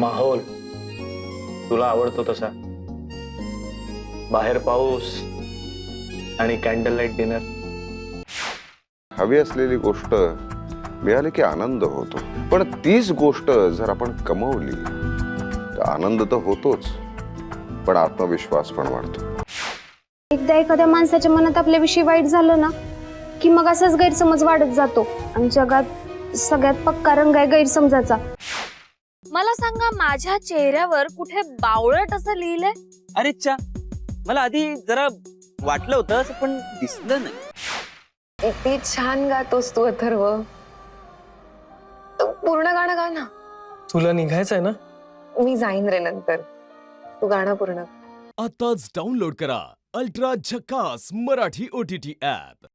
माहोल तुला आवडतो तसा, बाहेर पाऊस आणि कॅन्डल लाईट डिनर. हवी असलेली गोष्ट मिळाली की आनंद होतो, पण तीच गोष्ट जर आपण कमवली तर आनंद तर होतोच, पण आत्मविश्वास पण वाढतो. एकदा एखाद्या माणसाच्या मनात आपल्याविषयी वाईट झालं ना की मग असाच गैरसमज वाढत जातो आणि जगात सगळ्यात पक्का रंग आहे गैरसमजाचा. मला सांगा, माझ्या चेहऱ्यावर कुठे बावळट असं लिहिलंय? अरे चा, मला आधी जरा वाटलं होतं असं, पण दिसलं नाही. किती छान गातोस तू अथर्व. तू पूर्ण गाणं गा ना. तुला निघायचंय ना? मी जाईन रे नंतर. तू गाणं पूर्ण. आताच डाउनलोड करा अल्ट्रा झकास मराठी OTT ऍप.